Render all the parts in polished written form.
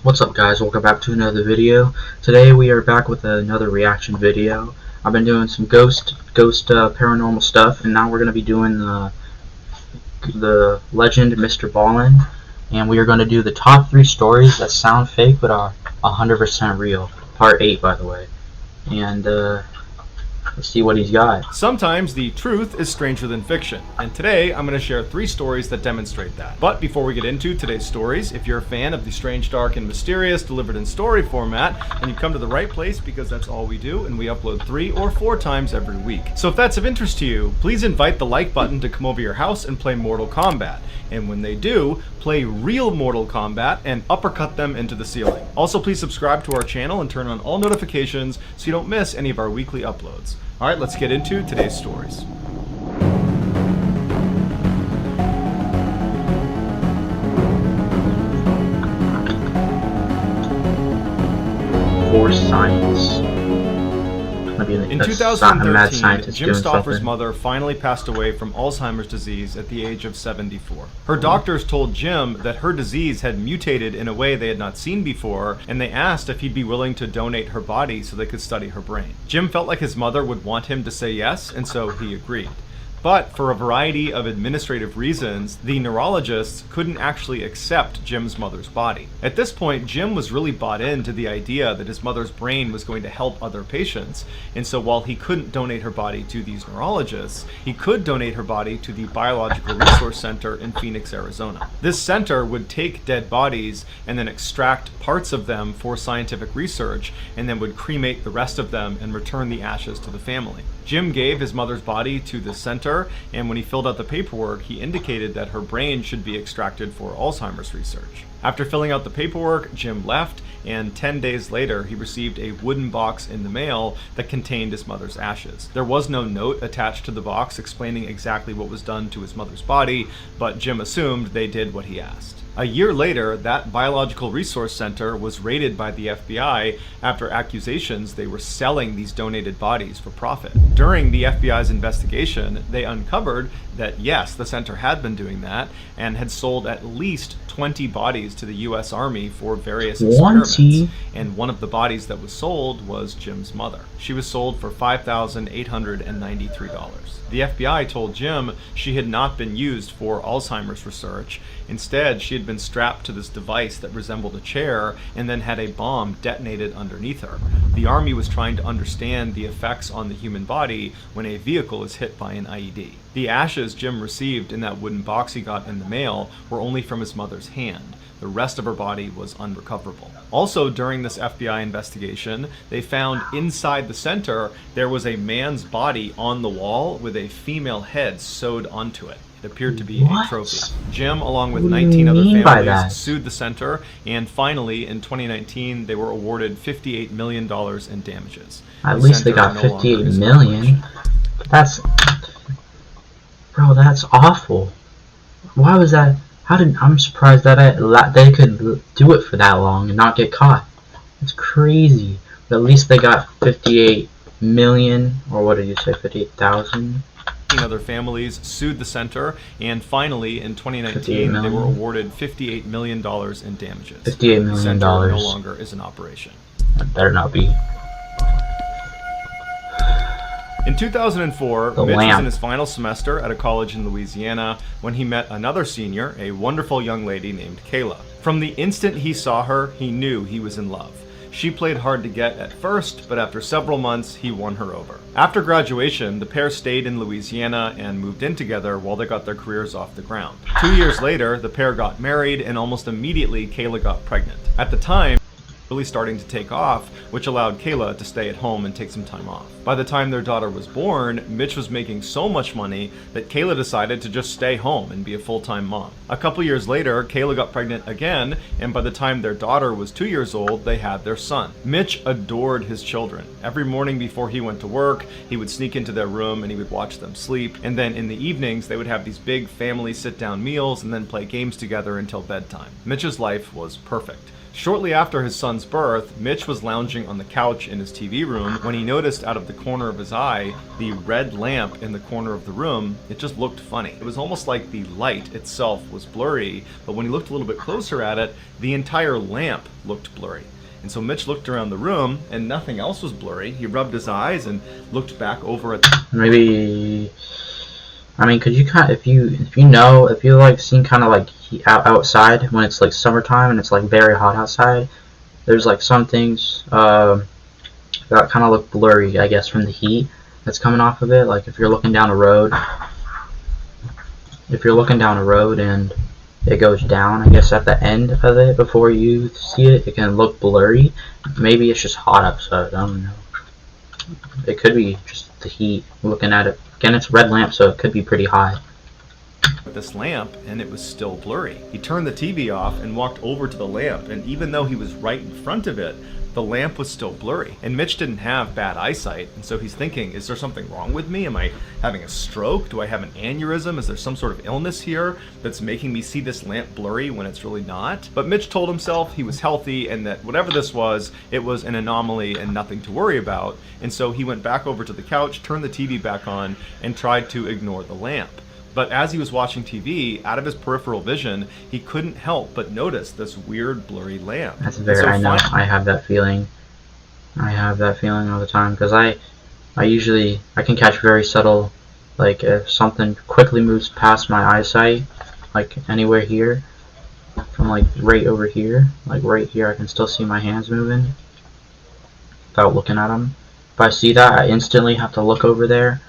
What's up guys, welcome back to another video. Today we are back with another reaction video. I've been doing some ghost paranormal stuff, and now we're going to be doing the legend Mrballen, and we are going to do the top 3 stories that sound fake but are 100% real. Part 8, by the way. And let's see what he's got. Sometimes the truth is stranger than fiction, and today I'm going to share 3 stories that demonstrate that. But before we get into today's stories, if you're a fan of the strange, dark, and mysterious delivered in story format, then you've come to the right place, because that's all we do, and we upload 3 or 4 times every week. So if that's of interest to you, please invite the like button to come over your house and play Mortal Kombat. And when they do, play real Mortal Kombat and uppercut them into the ceiling. Also, please subscribe to our channel and turn on all notifications so you don't miss any of our weekly uploads. Alright, let's get into today's stories. For science. In 2013, Jim Stauffer's mother finally passed away from Alzheimer's disease at the age of 74. Her doctors told Jim that her disease had mutated in a way they had not seen before, and they asked if he'd be willing to donate her body so they could study her brain. Jim felt like his mother would want him to say yes, and so he agreed. But for a variety of administrative reasons, the neurologists couldn't actually accept Jim's mother's body. At this point, Jim was really bought into the idea that his mother's brain was going to help other patients, and so while he couldn't donate her body to these neurologists, he could donate her body to the Biological Resource Center in Phoenix, Arizona. This center would take dead bodies and then extract parts of them for scientific research, and then would cremate the rest of them and return the ashes to the family. Jim gave his mother's body to the center, and when he filled out the paperwork, he indicated that her brain should be extracted for Alzheimer's research. After filling out the paperwork, Jim left, and 10 days later, he received a wooden box in the mail that contained his mother's ashes. There was no note attached to the box explaining exactly what was done to his mother's body, but Jim assumed they did what he asked. A year later, that Biological Resource Center was raided by the FBI after accusations they were selling these donated bodies for profit. During the FBI's investigation, they uncovered that yes, the center had been doing that and had sold at least 20 bodies to the US Army for various experiments. And one of the bodies that was sold was Jim's mother. She was sold for $5,893. The FBI told Jim she had not been used for Alzheimer's research. Instead, she had been strapped to this device that resembled a chair and then had a bomb detonated underneath her. The Army was trying to understand the effects on the human body when a vehicle is hit by an IED. The ashes Jim received in that wooden box he got in the mail were only from his mother's hand. The rest of her body was unrecoverable. Also, during this FBI investigation, they found inside the center there was a man's body on the wall with a female head sewed onto it. It appeared to be a trophy. Jim, along with 19 other families, sued the center, and finally, in 2019, they were awarded $58 million in damages. At least they got 58 million. That's... Bro, that's awful. Why was that? I'm surprised that they could do it for that long and not get caught. It's crazy. But at least they got 58 million, or what did you say, 58,000? Other families sued the center, and finally in 2019 they were awarded $58 million in damages. $58 million. The center no longer is in operation. That better not be. In 2004, Mitch was in his final semester at a college in Louisiana when he met another senior, a wonderful young lady named Kayla. From the instant he saw her, he knew he was in love. She played hard to get at first, but after several months, he won her over. After graduation, the pair stayed in Louisiana and moved in together while they got their careers off the ground. 2 years later, the pair got married, and almost immediately, Kayla got pregnant. At the time, really starting to take off, which allowed Kayla to stay at home and take some time off. By the time their daughter was born, Mitch was making so much money that Kayla decided to just stay home and be a full-time mom. A couple years later, Kayla got pregnant again, and by the time their daughter was 2 years old, they had their son. Mitch adored his children. Every morning before he went to work, he would sneak into their room and he would watch them sleep, and then in the evenings, they would have these big family sit-down meals and then play games together until bedtime. Mitch's life was perfect. Shortly after his son's birth, Mitch was lounging on the couch in his TV room when he noticed out of the corner of his eye the red lamp in the corner of the room. It just looked funny. It was almost like the light itself was blurry, but when he looked a little bit closer at it, the entire lamp looked blurry. And so Mitch looked around the room and nothing else was blurry. He rubbed his eyes and looked back over at maybe, I mean, could you kind of, if you like seen kind of like outside when it's like summertime and it's like very hot outside, there's like some things that kind of look blurry, I guess, from the heat that's coming off of it. Like if you're looking down a road, and it goes down, I guess at the end of it before you see it, it can look blurry. Maybe it's just hot outside, I don't know. It could be just the heat. Looking at it again, it's a red lamp, so it could be pretty high. this lamp, and it was still blurry. He turned the TV off and walked over to the lamp, and even though he was right in front of it, the lamp was still blurry. And Mitch didn't have bad eyesight, and so he's thinking, is there something wrong with me? Am I having a stroke? Do I have an aneurysm? Is there some sort of illness here that's making me see this lamp blurry when it's really not? But Mitch told himself he was healthy and that whatever this was, it was an anomaly and nothing to worry about. And so he went back over to the couch, turned the TV back on, and tried to ignore the lamp. But as he was watching TV, out of his peripheral vision, he couldn't help but notice this weird blurry lamp. That's very, I know, I have that feeling. I have that feeling all the time, because I can catch very subtle, like if something quickly moves past my eyesight, like anywhere here, from like right over here, like right here, I can still see my hands moving without looking at them. If I see that, I instantly have to look over there.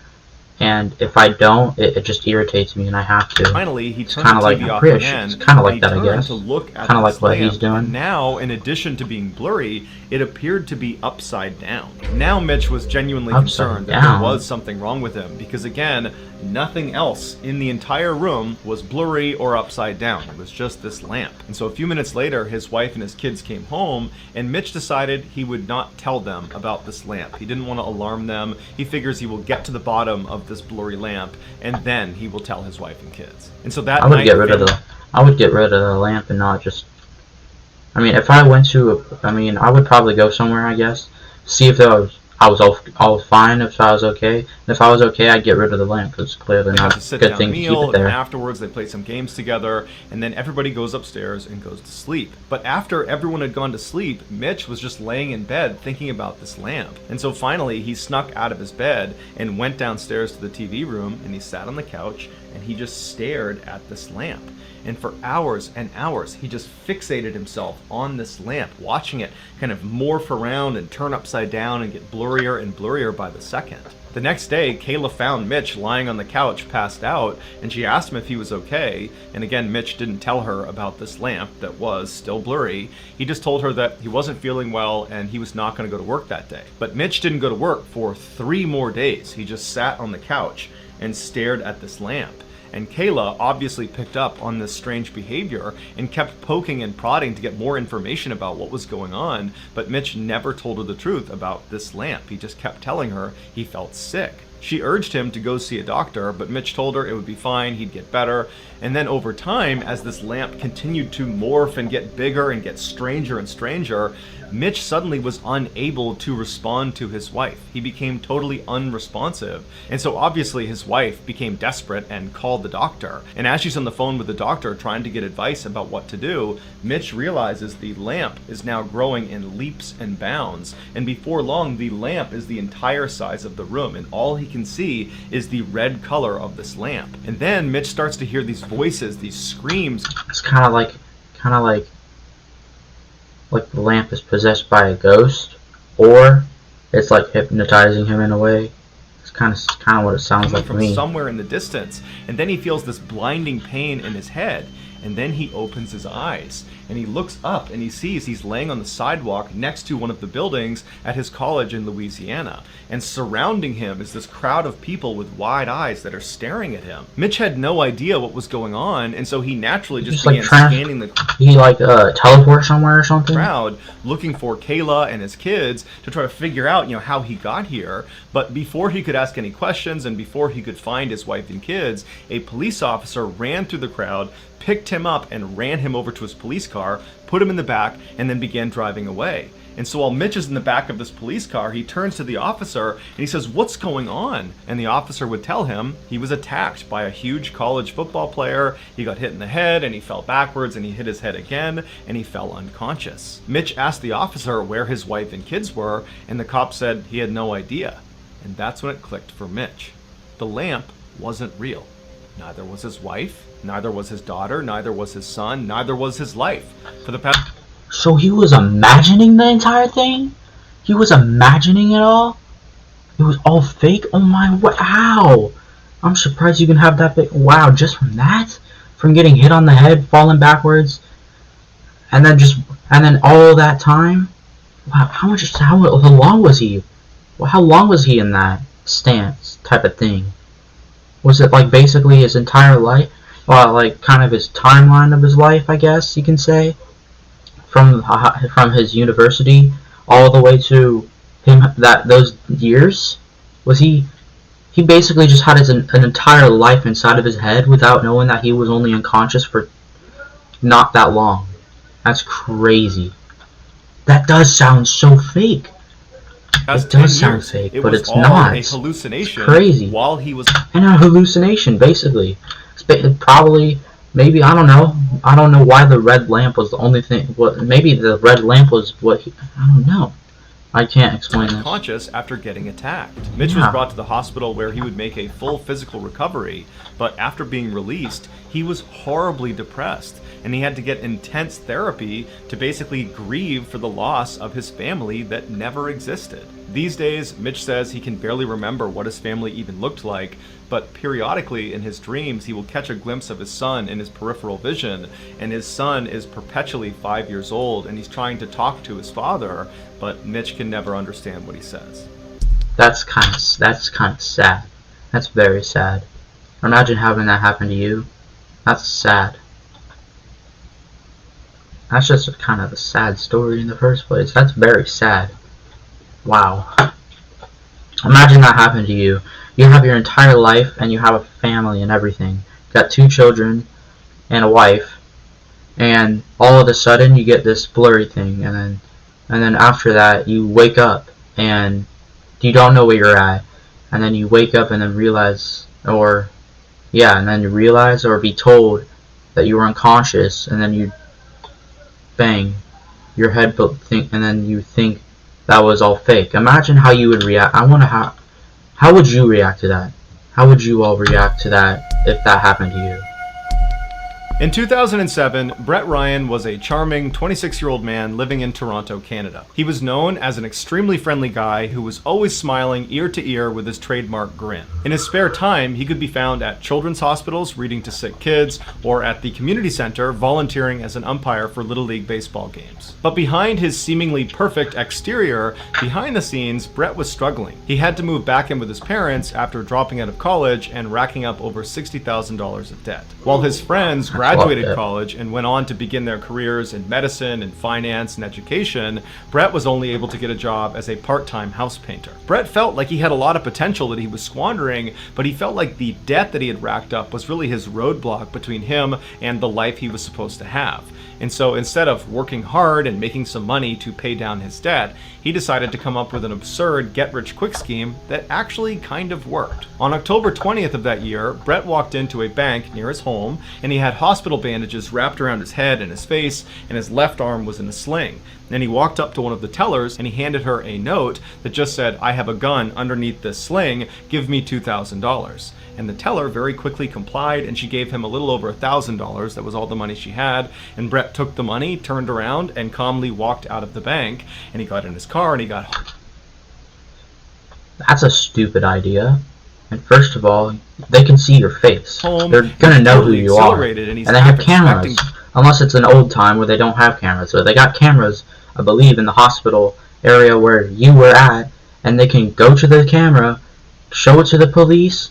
And if I don't, it just irritates me, and I have to. Finally, he turned the TV off again. It's kind of like that, I guess. To look at kind of like what lamp. he's doing. Now, in addition to being blurry, it appeared to be upside down. Now Mitch was genuinely concerned that there was something wrong with him, because again, nothing else in the entire room was blurry or upside down. It was just this lamp. And so a few minutes later, his wife and his kids came home, and Mitch decided he would not tell them about this lamp. He didn't want to alarm them. He figures he will get to the bottom of this blurry lamp, and then he will tell his wife and kids. And so that I would get rid of the lamp and not just. I mean, if I went to, I would probably go somewhere, I guess, see if I was fine, if I was okay. And if I was okay, I'd get rid of the lamp, because it's clearly not a good thing to keep it there. And afterwards, they play some games together, and then everybody goes upstairs and goes to sleep. But after everyone had gone to sleep, Mitch was just laying in bed thinking about this lamp. And so finally, he snuck out of his bed and went downstairs to the TV room, and he sat on the couch, and he just stared at this lamp. And for hours and hours, he just fixated himself on this lamp, watching it kind of morph around and turn upside down and get blurrier and blurrier by the second. The next day, Kayla found Mitch lying on the couch, passed out, and she asked him if he was okay. And again, Mitch didn't tell her about this lamp that was still blurry. He just told her that he wasn't feeling well and he was not going to go to work that day. But Mitch didn't go to work for 3 more days. He just sat on the couch and stared at this lamp. And Kayla obviously picked up on this strange behavior and kept poking and prodding to get more information about what was going on, but Mitch never told her the truth about this lamp. He just kept telling her he felt sick. She urged him to go see a doctor, but Mitch told her it would be fine, he'd get better. And then over time, as this lamp continued to morph and get bigger and get stranger and stranger, Mitch suddenly was unable to respond to his wife. He became totally unresponsive. And so obviously his wife became desperate and called the doctor. And as she's on the phone with the doctor trying to get advice about what to do, Mitch realizes the lamp is now growing in leaps and bounds. And before long, the lamp is the entire size of the room, and all he can see is the red color of this lamp. And then Mitch starts to hear these voices, these screams. It's kind of like the lamp is possessed by a ghost, or it's like hypnotizing him in a way. It's kind of what it sounds like to me. From somewhere in the distance, and then he feels this blinding pain in his head, and then he opens his eyes, and he looks up, and he sees he's laying on the sidewalk next to one of the buildings at his college in Louisiana, and surrounding him is this crowd of people with wide eyes that are staring at him. Mitch had no idea what was going on, and so he naturally just began scanning the teleport somewhere or something? Crowd, looking for Kayla and his kids to try to figure out, how he got here. But before he could ask any questions and before he could find his wife and kids, a police officer ran through the crowd, picked him up and ran him over to his police car, put him in the back, and then began driving away. And so while Mitch is in the back of this police car, he turns to the officer and he says, "What's going on?" And the officer would tell him he was attacked by a huge college football player. He got hit in the head and he fell backwards and he hit his head again and he fell unconscious. Mitch asked the officer where his wife and kids were, and the cop said he had no idea. And that's when it clicked for Mitch. The lamp wasn't real. Neither was his wife, neither was his daughter, neither was his son, neither was his life. For the past... So he was imagining the entire thing? He was imagining it all? It was all fake? Oh my, wow! I'm surprised you can have that big... Wow, just from that? From getting hit on the head, falling backwards, and then all that time? Wow, how long was he? Well, how long was he in that stance type of thing? Was it like basically his entire life? Well, like kind of his timeline of his life, I guess you can say? From his university all the way to him those years? Was he basically just had an entire life inside of his head without knowing that he was only unconscious for not that long? That's crazy. That does sound so fake. It does sound fake, but it's not. A hallucination. It's crazy. While he was and a hallucination, basically. Probably, maybe, I don't know. I don't know why the red lamp was the only thing. Maybe the red lamp was what I don't know. I can't explain this. Unconscious after getting attacked. Mitch was brought to the hospital where he would make a full physical recovery, but after being released, he was horribly depressed, and he had to get intense therapy to basically grieve for the loss of his family that never existed. These days, Mitch says he can barely remember what his family even looked like, but periodically in his dreams he will catch a glimpse of his son in his peripheral vision, and his son is perpetually 5 years old and he's trying to talk to his father, but Mitch can never understand what he says. That's kind of sad. That's very sad. Imagine having that happen to you. That's sad. That's just kind of a sad story in the first place. That's very sad. Wow. Imagine that happened to you. You have your entire life and you have a family and everything. Got 2 children and a wife, and all of a sudden you get this blurry thing, and then after that you wake up and you don't know where you're at, and then you wake up and then realize, or be told that you were unconscious, and then you bang your head think, and then you think that was all fake. Imagine how you would react. I wonder how would you react to that? How would you all react to that if that happened to you? In 2007, Brett Ryan was a charming 26-year-old man living in Toronto, Canada. He was known as an extremely friendly guy who was always smiling ear to ear with his trademark grin. In his spare time, he could be found at children's hospitals reading to sick kids, or at the community center volunteering as an umpire for Little League baseball games. But behind his seemingly perfect exterior, behind the scenes, Brett was struggling. He had to move back in with his parents after dropping out of college and racking up over $60,000 of debt. While his friends graduated college and went on to begin their careers in medicine and finance and education, Brett was only able to get a job as a part-time house painter. Brett felt like he had a lot of potential that he was squandering, but he felt like the debt that he had racked up was really his roadblock between him and the life he was supposed to have. And so instead of working hard and making some money to pay down his debt, he decided to come up with an absurd get-rich-quick scheme that actually kind of worked. On October 20th of that year, Brett walked into a bank near his home, and he had hospital bandages wrapped around his head and his face, and his left arm was in a sling. Then he walked up to one of the tellers and he handed her a note that just said, "I have a gun underneath this sling, give me $2,000. And the teller very quickly complied, and she gave him a little over $1,000. That was all the money she had. And Brett took the money, turned around, and calmly walked out of the bank. And he got in his car and he got home. That's a stupid idea. And first of all, they can see your face. They're gonna know who you are. And they have cameras. Unless it's an old time where they don't have cameras. So they got cameras, I believe, in the hospital area where you were at, and they can go to the camera, show it to the police,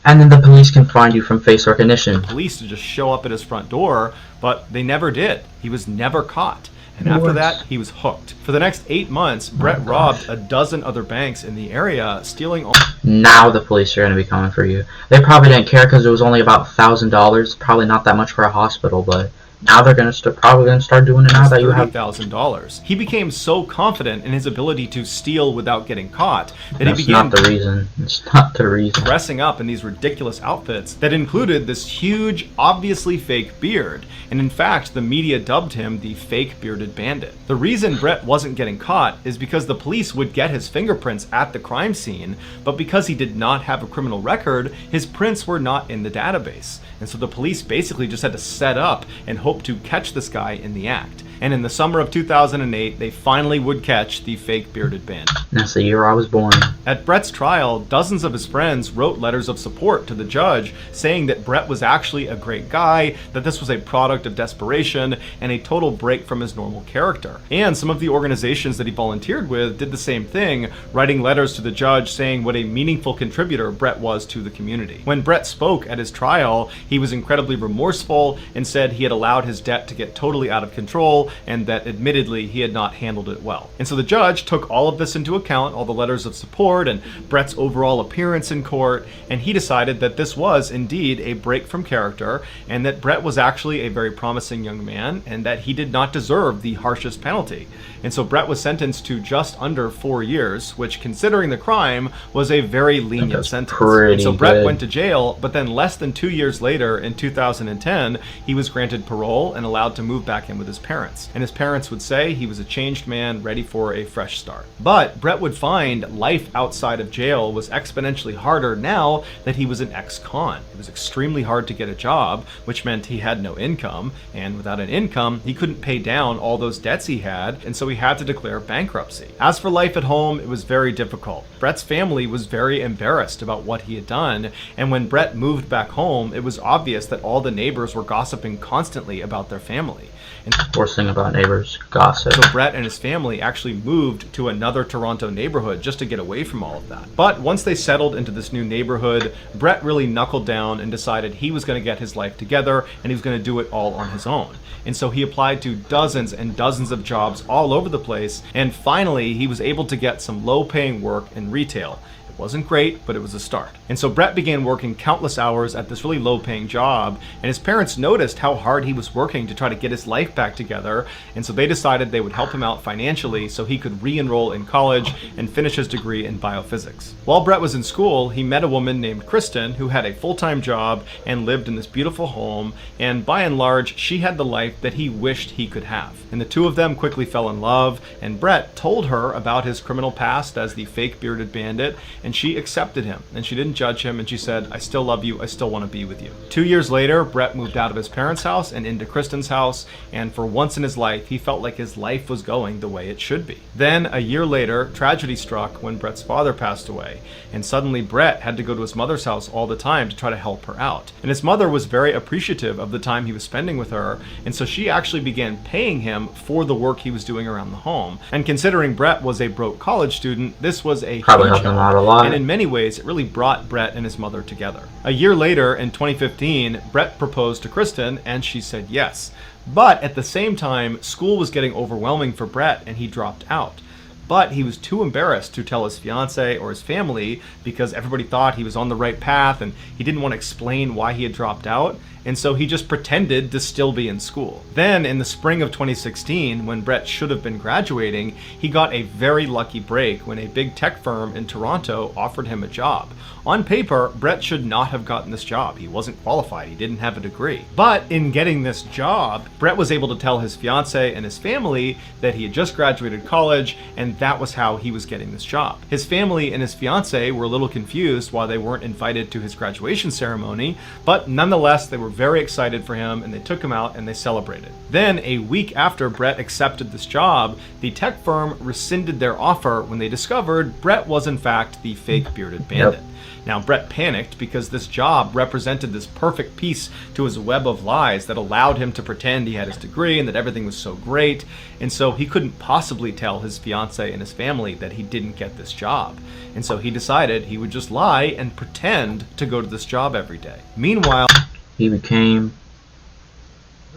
and then the police can find you from face recognition. Police to just show up at his front door, but they never did. He was never caught. And after that, he was hooked. For the next 8 months, Brett robbed a dozen other banks in the area, stealing all... Now the police are going to be coming for you. They probably didn't care because it was only about $1,000. Probably not that much for a hospital, but now they're going to probably going to start doing it now that you have $30,000. He became so confident in his ability to steal without getting caught that That's he began not the reason. It's not the reason. dressing up in these ridiculous outfits that included this huge, obviously fake beard. And in fact, the media dubbed him the fake bearded bandit. The reason Brett wasn't getting caught is because the police would get his fingerprints at the crime scene, but because he did not have a criminal record, his prints were not in the database. And so the police basically just had to set up and hope to catch this guy in the act. And in the summer of 2008, they finally would catch the fake bearded bandit. That's the year I was born. At Brett's trial, dozens of his friends wrote letters of support to the judge saying that Brett was actually a great guy, that this was a product of desperation, and a total break from his normal character. And some of the organizations that he volunteered with did the same thing, writing letters to the judge saying what a meaningful contributor Brett was to the community. When Brett spoke at his trial, he was incredibly remorseful and said he had allowed his debt to get totally out of control and that admittedly he had not handled it well. And so the judge took all of this into account, all the letters of support and Brett's overall appearance in court, and he decided that this was indeed a break from character and that Brett was actually a very promising young man and that he did not deserve the harshest penalty. And so Brett was sentenced to just under 4 years, which considering the crime was a very lenient sentence. And so Brett went to jail, but then less than 2 years later in 2010, he was granted parole and allowed to move back in with his parents. And his parents would say he was a changed man ready for a fresh start. But Brett would find life outside of jail was exponentially harder now that he was an ex-con. It was extremely hard to get a job, which meant he had no income, and without an income, he couldn't pay down all those debts he had, and so he had to declare bankruptcy. As for life at home, it was very difficult. Brett's family was very embarrassed about what he had done, and when Brett moved back home, it was obvious that all the neighbors were gossiping constantly about their family. And worst thing about neighbors, gossip. So Brett and his family actually moved to another Toronto neighborhood just to get away from all of that. But once they settled into this new neighborhood, Brett really knuckled down and decided he was going to get his life together and he was going to do it all on his own. And so he applied to dozens and dozens of jobs all over the place, and finally he was able to get some low-paying work in retail. It wasn't great, but it was a start. And so Brett began working countless hours at this really low-paying job, and his parents noticed how hard he was working to try to get his life back together, and so they decided they would help him out financially so he could re-enroll in college and finish his degree in biophysics. While Brett was in school, he met a woman named Kristen who had a full-time job and lived in this beautiful home, and by and large, she had the life that he wished he could have. And the two of them quickly fell in love, and Brett told her about his criminal past as the fake bearded bandit, and she accepted him, and she didn't judge him, and she said, "I still love you, I still want to be with you." 2 years later, Brett moved out of his parents' house and into Kristen's house, and for once in his life, he felt like his life was going the way it should be. Then, a year later, tragedy struck when Brett's father passed away, and suddenly Brett had to go to his mother's house all the time to try to help her out. And his mother was very appreciative of the time he was spending with her, and so she actually began paying him for the work he was doing around the home. And considering Brett was a broke college student, this was a probably huge helped him help. out a lot. And in many ways, it really brought Brett and his mother together. A year later, in 2015, Brett proposed to Kristen, and she said yes. But at the same time, school was getting overwhelming for Brett, and he dropped out. But he was too embarrassed to tell his fiance or his family because everybody thought he was on the right path, and he didn't want to explain why he had dropped out. And so he just pretended to still be in school. Then in the spring of 2016, when Brett should have been graduating, he got a very lucky break when a big tech firm in Toronto offered him a job. On paper, Brett should not have gotten this job. He wasn't qualified. He didn't have a degree. But in getting this job, Brett was able to tell his fiance and his family that he had just graduated college, and that was how he was getting this job. His family and his fiance were a little confused why they weren't invited to his graduation ceremony, but nonetheless, they were very excited for him, and they took him out and they celebrated. Then, a week after Brett accepted this job, the tech firm rescinded their offer when they discovered Brett was in fact the fake bearded bandit. Yep. Now, Brett panicked because this job represented this perfect piece to his web of lies that allowed him to pretend he had his degree and that everything was so great, and so he couldn't possibly tell his fiance and his family that he didn't get this job. And so he decided he would just lie and pretend to go to this job every day. Meanwhile, he became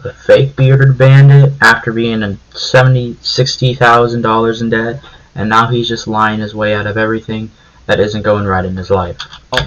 a fake bearded bandit after being in $60,000 in debt, and now he's just lying his way out of everything that isn't going right in his life.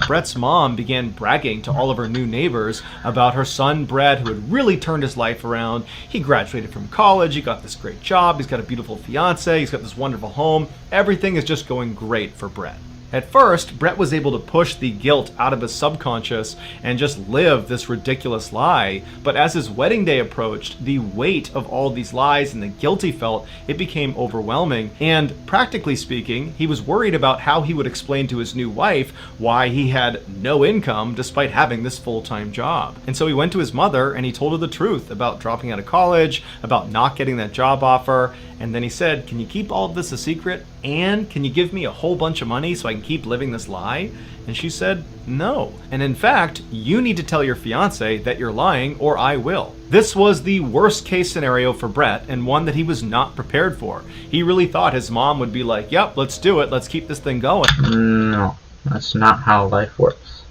Brett's mom began bragging to all of her new neighbors about her son Brett, who had really turned his life around. He graduated from college, he got this great job, he's got a beautiful fiance, he's got this wonderful home. Everything is just going great for Brett. At first, Brett was able to push the guilt out of his subconscious and just live this ridiculous lie. But as his wedding day approached, the weight of all these lies and the guilt he felt, it became overwhelming. And practically speaking, he was worried about how he would explain to his new wife why he had no income despite having this full-time job. And so he went to his mother and he told her the truth about dropping out of college, about not getting that job offer. And then he said, "Can you keep all of this a secret? And can you give me a whole bunch of money so I can keep living this lie?" And she said, "No. And in fact, you need to tell your fiance that you're lying or I will." This was the worst case scenario for Brett, and one that he was not prepared for. He really thought his mom would be like, "Yep, let's do it. Let's keep this thing going." No, that's not how life works.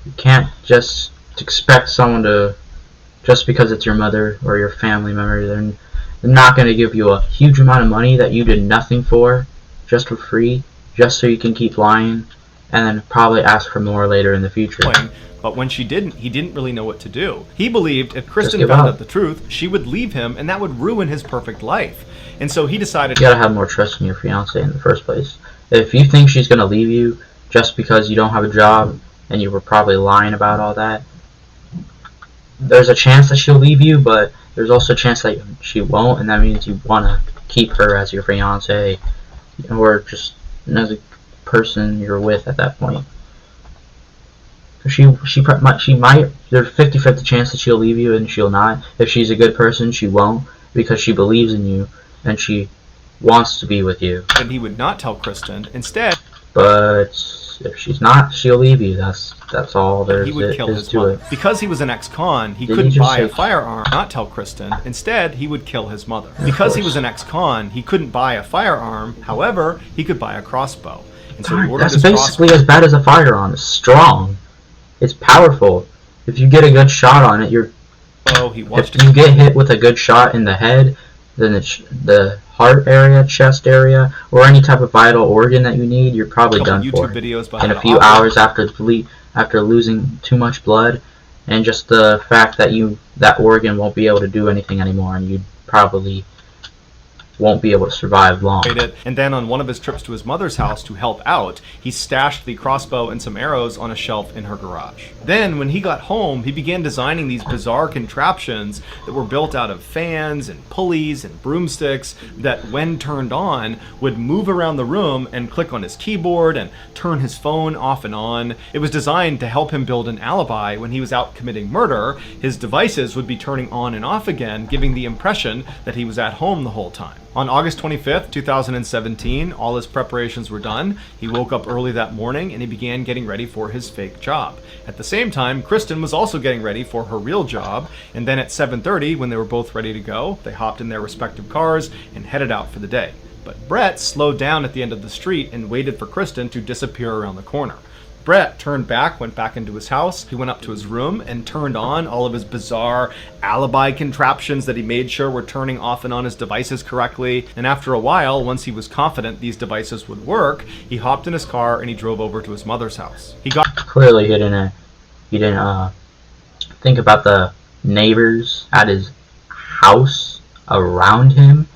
You can't just expect someone to, just because it's your mother or your family member, they're not going to give you a huge amount of money that you did nothing for, just for free, just so you can keep lying, and then probably ask for more later in the future. But when she didn't, he didn't really know what to do. He believed if Kristen found out the truth, she would leave him, and that would ruin his perfect life. And so he decided... You gotta have more trust in your fiance in the first place. If you think she's gonna leave you just because you don't have a job, and you were probably lying about all that, there's a chance that she'll leave you, but there's also a chance that she won't, and that means you want to keep her as your fiance, or just as a person you're with at that point. She might, there's a 50-50 chance that she'll leave you and she'll not. If she's a good person, she won't, because she believes in you and she wants to be with you. And he would not tell Kristen. Instead, but if she's not, she'll leave you. That's all there is. He would kill his mother. Because he was an ex-con, he couldn't buy a firearm, not tell Kristen. Instead, he would kill his mother. Because he was an ex-con, he couldn't buy a firearm. However, he could buy a crossbow. And so he ordered That's his basically as bad as a firearm. It's strong. It's powerful. If you get a good shot on it, if you get hit with a good shot in the head, then the heart area, chest area, or any type of vital organ that you need, you're probably done for. In a few hours after losing too much blood, and just the fact that that organ won't be able to do anything anymore, and you probably won't be able to survive long. And then on one of his trips to his mother's house to help out, he stashed the crossbow and some arrows on a shelf in her garage. Then, when he got home, he began designing these bizarre contraptions that were built out of fans and pulleys and broomsticks that, when turned on, would move around the room and click on his keyboard and turn his phone off and on. It was designed to help him build an alibi when he was out committing murder. His devices would be turning on and off again, giving the impression that he was at home the whole time. On August 25th, 2017, all his preparations were done. He woke up early that morning and he began getting ready for his fake job. At the same time, Kristen was also getting ready for her real job, and then at 7:30, when they were both ready to go, they hopped in their respective cars and headed out for the day. But Brett slowed down at the end of the street and waited for Kristen to disappear around the corner. Brett turned back, went back into his house. He went up to his room and turned on all of his bizarre alibi contraptions that he made sure were turning off and on his devices correctly. And after a while, once he was confident these devices would work, he hopped in his car and he drove over to his mother's house. Clearly he didn't think about the neighbors at his house around him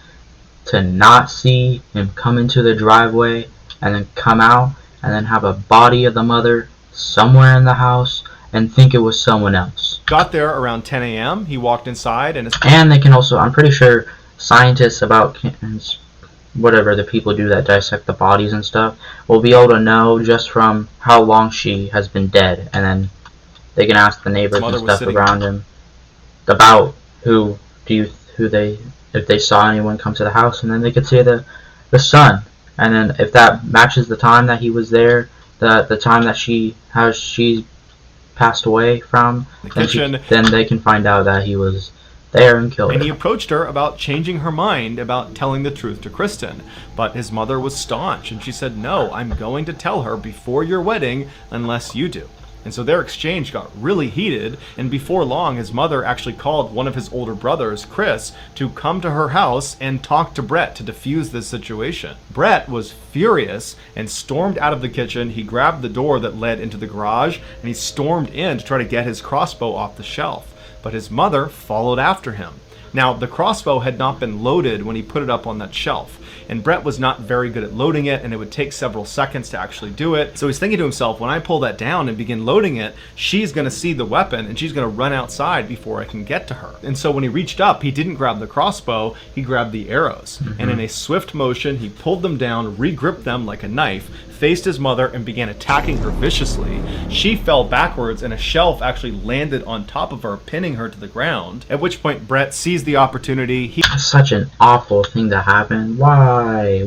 to not see him come into the driveway and then come out and then have a body of the mother somewhere in the house and think it was someone else. Got there around 10 a.m. He walked inside and they can also, I'm pretty sure scientists about whatever the people do that dissect the bodies and stuff will be able to know just from how long she has been dead, and then they can ask the neighbors and stuff around him about if they saw anyone come to the house, and then they could see the son. And then if that matches the time that he was there, the time that she passed away from, then they can find out that he was there and killed her. And he approached her about changing her mind about telling the truth to Kristen. But his mother was staunch, and she said, "No, I'm going to tell her before your wedding unless you do." And so their exchange got really heated, and before long his mother actually called one of his older brothers, Chris, to come to her house and talk to Brett to defuse this situation. Brett was furious and stormed out of the kitchen. He grabbed the door that led into the garage and he stormed in to try to get his crossbow off the shelf. But his mother followed after him. Now, the crossbow had not been loaded when he put it up on that shelf, and Brett was not very good at loading it, and it would take several seconds to actually do it. So he's thinking to himself, when I pull that down and begin loading it, she's going to see the weapon and she's going to run outside before I can get to her. And so when he reached up, he didn't grab the crossbow, he grabbed the arrows. And in a swift motion, he pulled them down, re-gripped them like a knife, faced his mother, and began attacking her viciously. She fell backwards and a shelf actually landed on top of her, pinning her to the ground, at which point Brett seized the opportunity. That's such an awful thing to happen. Why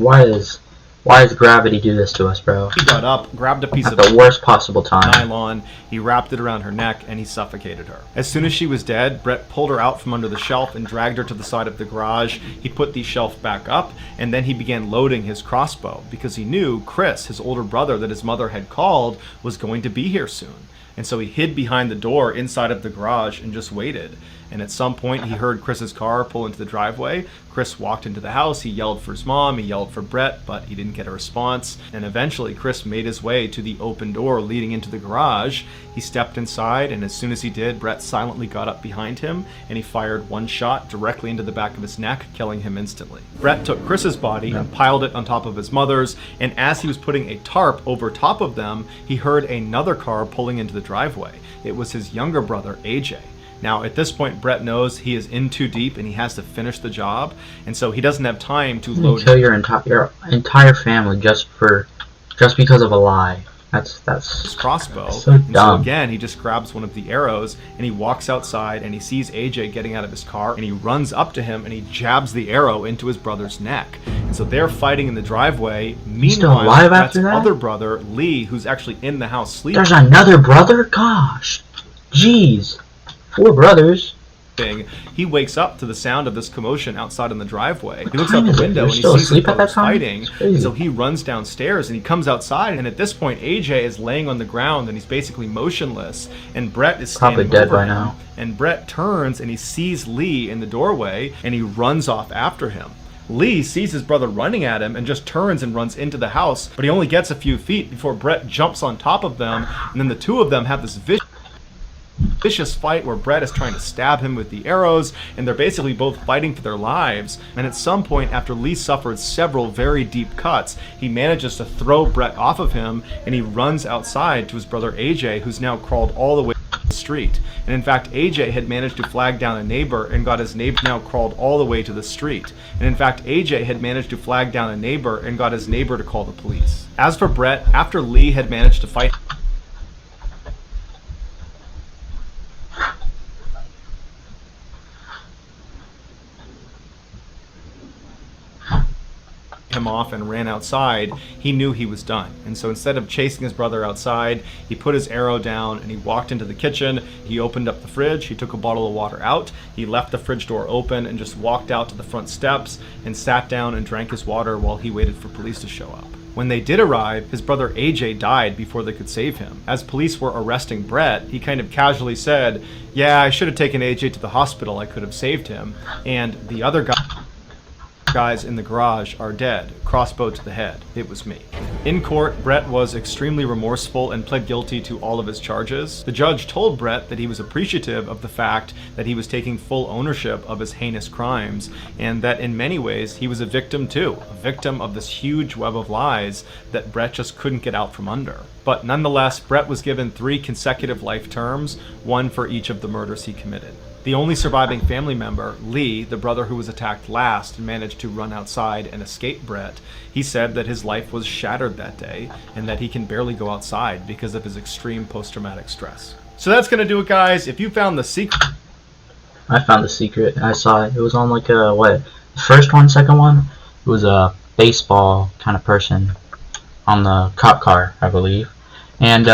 does gravity do this to us, bro? He got up, grabbed a piece at of the worst possible time. Nylon, he wrapped it around her neck, and he suffocated her. As soon as she was dead, Brett pulled her out from under the shelf and dragged her to the side of the garage. He put the shelf back up, and then he began loading his crossbow, because he knew Chris, his older brother that his mother had called, was going to be here soon. And so he hid behind the door inside of the garage and just waited. And at some point, he heard Chris's car pull into the driveway. Chris walked into the house. He yelled for his mom. He yelled for Brett, but he didn't get a response. And eventually, Chris made his way to the open door leading into the garage. He stepped inside, and as soon as he did, Brett silently got up behind him, and he fired one shot directly into the back of his neck, killing him instantly. Brett took Chris's body and piled it on top of his mother's, and as he was putting a tarp over top of them, he heard another car pulling into the driveway. It was his younger brother, AJ. Now, at this point, Brett knows he is in too deep and he has to finish the job, and so he doesn't have time to load. Kill your entire family just because of a lie. That's his crossbow. So dumb. So again, he just grabs one of the arrows and he walks outside and he sees AJ getting out of his car and he runs up to him and he jabs the arrow into his brother's neck. And so they're fighting in the driveway. Meanwhile, still alive after that? Other brother, Lee, who's actually in the house sleeping. There's another brother? Gosh. Jeez. 4 brothers. He wakes up to the sound of this commotion outside in the driveway. He looks out the window and he sees his at that brothers time? fighting. And so he runs downstairs and he comes outside, and at this point AJ is laying on the ground and he's basically motionless, and Brett is standing probably dead over by him. now. And Brett turns and he sees Lee in the doorway and he runs off after him. Lee sees his brother running at him and just turns and runs into the house, but he only gets a few feet before Brett jumps on top of them, and then the two of them have this vicious fight where Brett is trying to stab him with the arrows, and they're basically both fighting for their lives. And at some point, after Lee suffered several very deep cuts, he manages to throw Brett off of him, and he runs outside to his brother AJ, who's now crawled all the way to the street. And in fact, AJ had managed to flag down a neighbor and got his neighbor now crawled all the way to the street. And in fact, AJ had managed to flag down a neighbor and got his neighbor to call the police. As for Brett, after Lee had managed to fight him off and ran outside, he knew he was done. And so instead of chasing his brother outside, he put his arrow down and he walked into the kitchen. He opened up the fridge, he took a bottle of water out, he left the fridge door open and just walked out to the front steps and sat down and drank his water while he waited for police to show up. When they did arrive, his brother AJ died before they could save him. As police were arresting Brett, he kind of casually said, "Yeah, I should have taken AJ to the hospital, I could have saved him. And the other guys in the garage are dead. Crossbow to the head. It was me." In court, Brett was extremely remorseful and pled guilty to all of his charges. The judge told Brett that he was appreciative of the fact that he was taking full ownership of his heinous crimes, and that in many ways he was a victim too, a victim of this huge web of lies that Brett just couldn't get out from under. But nonetheless, Brett was given 3 consecutive life terms, one for each of the murders he committed. The only surviving family member, Lee, the brother who was attacked last and managed to run outside and escape Brett, he said that his life was shattered that day and that he can barely go outside because of his extreme post-traumatic stress. So that's going to do it, guys. If you found the secret... I found the secret. I saw it. It was on like a, what, first one, second one? It was a baseball kind of person on the cop car, I believe. And,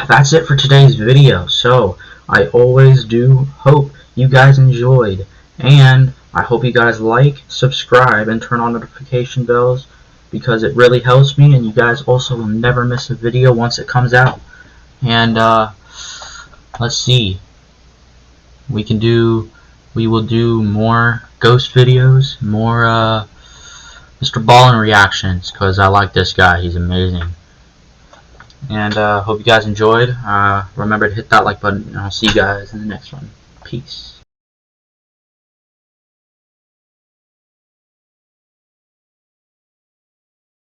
that's it for today's video. So I always do hope you guys enjoyed, and I hope you guys like, subscribe, and turn on notification bells, because it really helps me, and you guys also will never miss a video once it comes out. And let's see, we will do more ghost videos, more Mrballen reactions, because I like this guy, he's amazing. And hope you guys enjoyed. Remember to hit that like button, and I'll see you guys in the next one. Peace.